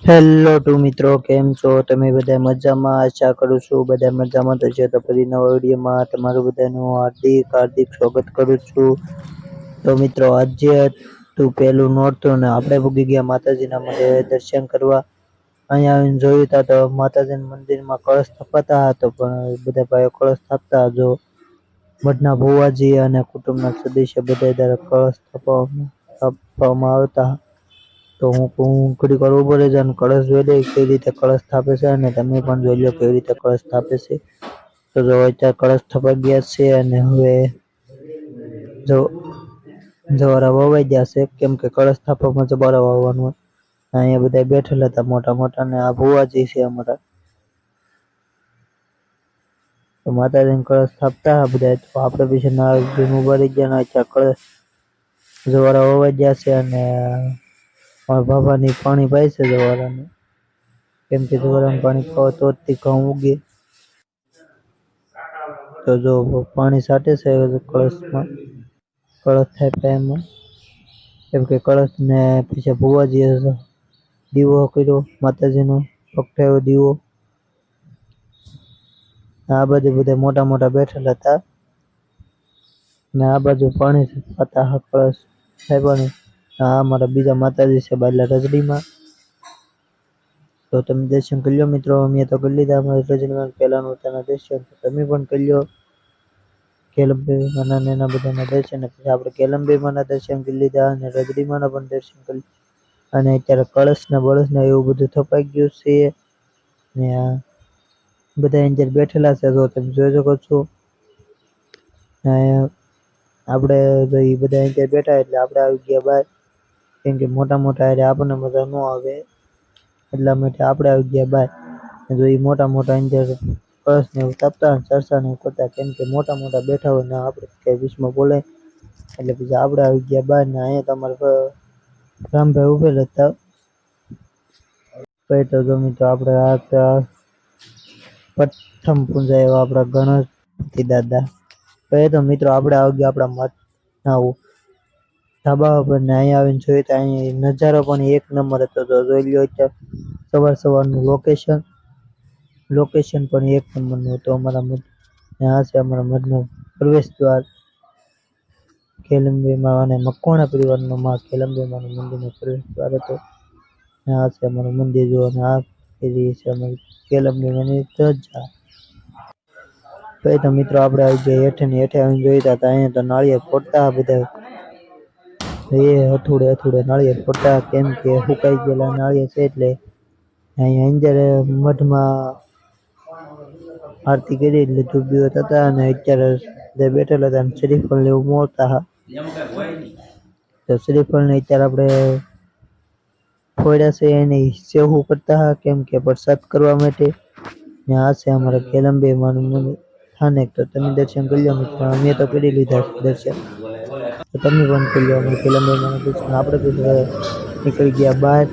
Hello two મિત્રો, કેમ છો તમે? બધા મજામાં? આશા કરું છું બધા મજામાં તો છે. તો ફરી નવા વિડીયોમાં તમારું બધાનું હાર્દિક સ્વાગત કરું છું. તો મિત્રો, આજે તું પેલું નોરતું ને આપણે ભૂગી ગયા માતાજીના મંદિરે દર્શન કરવા. અહીંયા આવીને જોયું તા તો માતાજીના મંદિરમાં કળશ સ્થપાતા હતો, પણ બધા ભાઈઓ કળશ સ્થાપતા જો મઠના ભુવાજી અને કુટુંબના સદસ્ય બધા દ્વારા કળશ સ્થાપવામાં આવતા. તો હું ઘડીક વાર ઉભો રહી જાઉં, કળશ જોઈ લઈ કેવી રીતે કળશ સ્થાપે છે, અને તમે પણ જોઈ લો કેવી રીતે કળશ સ્થાપે છે. તો જો અત્યારે કળશ સ્થપાઈ ગયા છે, અને હવે જો જવારા વવાઈ ગયા છે, કેમ કે કળશ સ્થાપવામાં જવારા વાવવાનું હોય. અહીંયા બધા બેઠેલા હતા મોટા મોટા, ને આ ભુવાજી છે અમારા. તો માતાજીને કળશ સ્થાપતા બધા, તો આપણે પછી ના ઉભા રહી ગયા, અત્યારે કળશ જવારા વવાઈ ગયા છે, અને બાબાની પાણી પાય છે જવારાને, કેમ કે જવારામાં પાણી પાવ તો જ ઘઉં ઉગે. તો જો પાણી છાંટે છે કળશમાં, કળશ થાય એમાં, કેમ કે કળશ ને પછી ભુવાજીએ દીવો કર્યો માતાજીનો, પ્રગટાયો દીવો. આ બાજુ બધા મોટા મોટા બેઠેલા હતા, ને આ બાજુ પાણી છાંટતા કળશ સ્થાપવાની. આ અમારા બીજા માતાજી છે બાયલા રજડીમાં. તો તમે દર્શન કરી લો મિત્રો, અમે તો કરી લીધા અમારા રજડીમાં પેલા નોરતાના દર્શન. તમે પણ કરી લો કેલમબેરીમાના ને એના બધાના દર્શન. પછી આપણે કેલમબેરીમાના દર્શન કરી લીધા, અને રજડીમાના પણ દર્શન કરી. અને અત્યારે કળશ ને બળશ ને એવું બધું થપાઈ ગયું છે, ને બધા અંદર બેઠેલા છે, તો તમે જોઈ શકો છો. આપણે ઈ બધા અંદર બેઠા એટલે આપણે આવી ગયા બહાર, કેમ કે મોટા મોટા હારે આપણને મજા ન આવે, એટલા માટે આપણે આવી ગયા બહાર. જો ઈ મોટા મોટા અંદર કળશ ને એવું સ્થાપતા ચર્ચા ને એવું કરતા, કેમ કે મોટા મોટા બેઠા હોય ને આપણે કઈ વીચમાં બોલાય, એટલે પછી આપણે આવી ગયા બહાર. ને અહીંયા તમારે રામભાઈ ઉભેલા હતા. કઈ તો જો મિત્રો, આપણે આ પ્રથમ પૂજાયો આપણા ગણપતિ દાદા. કઈ તો મિત્રો, આપણે આવી ગયા આપણા મઠના ધાબા ઉપર, ને અહીંયા આવીને જોયું તો અહીંયા નજારો પણ એક નંબર હતો. તો જોઈ લ્યો અત્યારે સવારનું લોકેશન પણ એક નંબરનું હતું અમારા મઠ. આ છે અમારા મઠનો પ્રવેશ દ્વાર, કેલમબેરીમાં અને મકવાણા પરિવારનો માં કેલમબેરીમાનું મંદિરનો પ્રવેશ દ્વાર હતો. આ છે અમારું મંદિર જુઓ, અને આ છે અમારી કેલમબેરીમાની ધજા. કઈ તો મિત્રો, આપણે આવી ગયા હેઠે, ને હેઠે આવીને જોઈતા હતા અહીંયા તો નાળિયેર ફોડતા બધા, હથોડે નાળિયેર ફોડતા, કેમ કે સુકાઈ ગયેલા નાળિયેર છે. એટલે અહીંયા અંદર મઠમાં આરતી કરી એટલે ધૂપ દીવો થતા, અને અત્યારે જે બેઠેલા હતા શ્રીફળ ને એવું મોરતા હા. તો શ્રીફળ ને અત્યારે આપણે ફોડ્યા છે, એને સેવું કરતા હા, કેમ કે પ્રસાદ કરવા માટે. ને આ છે અમારા કેલમબેરીમાનું મંદિર સ્થાનક. તો તમે દર્શન કરી લો મિત્રો, અમે તો કરી લીધા દર્શન, તો તમે પણ કરી લો અમારા કેલમબેરીમાના દર્શન. આપણે પછી નીકળી ગયા બહાર,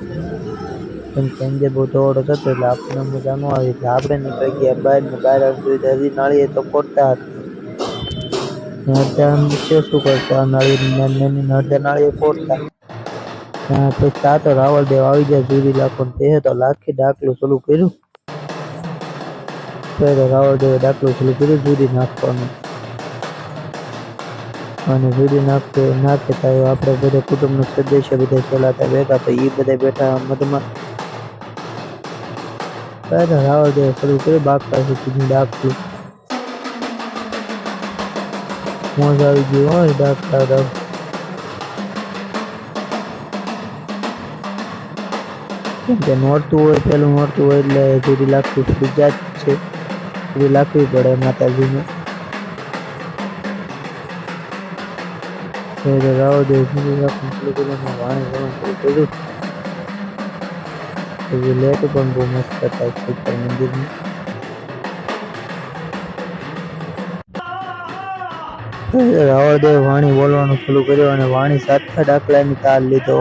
કેમ કે અંદર બહુ ધોવાડો થતો એટલે આપણને મજા ન આવી, એટલે આપણે નીકળી ગયા બહાર. ને બહાર આવીને જોયું તો હજી નાળિયેર તો ફોડતા હતા, અડધા સેસું કરતા, નાની અડધા નાળિયેર ફોડતા. પછી આ તો રાવળદેવ આવી ગયા જુરી લાખો, તે તો લાખી ડાકલું શરૂ કર્યું. રાવળદેવે ડાકલું શરૂ કર્યું જુરી નાખવાનું, અને જુરી નાખે ત્યાં આપણે બધા કુટુંબના સદસ્ય બધા ચલાતા ભેગા, તો એ બધા બેઠા મધમાં. રાવળદેવે શરૂ કર્યું બાગતા સુધી ડાકલું. મોજ આવી ગઈ હોય ડાકતા. કેમ કે નોરતું હોય, પેલું નોરતું હોય એટલે જુરી લાખવી ફરજિયાત છે, જુરી લાખવી પડે માતાજીને. રાવળદેવ જુરી રાખવાનું શરૂ કર્યું, વાણી વળવાનું શરૂ કર્યું. લેટ પણ બહુ મસ્ત હતા શંકર મંદિરની. રાવળદેવ વાણી બોલવાનું શરૂ કર્યું, અને વાણી સાથે ડાકલાની તાલ લીધો.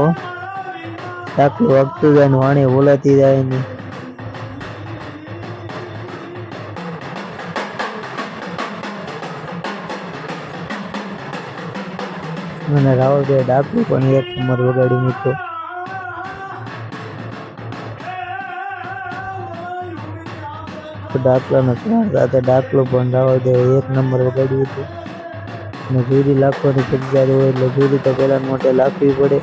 ડાકલું વાગતું જાય ને વાણી બોલાતી જાય ને. અને રાવળદેવ ડાકલું પણ એક નંબર વગાડ્યું મિત્રો. તો ડાકલાનો સ્વાર સાથે ડાકલો પણ રાવળદેવે 1 નંબર વગાડ્યું હતું. અને ઝૂરી લાખવાની ફરજિયાત હોય એટલે ઝૂરી તો પહેલા મોઢે લાખવી પડે.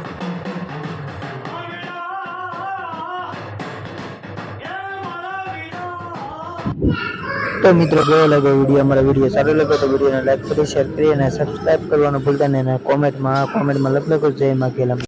તો મિત્રો કેવો લાગ્યો વિડીયો? અમારા વિડીયો સારો લાગ્યો તો વિડીયોને લાઈક કરી, શેર કરી અને સબસ્ક્રાઇબ કરવાનું ભૂલતા નહીં. અને કોમેન્ટમાં લખો જય માં ખેલા.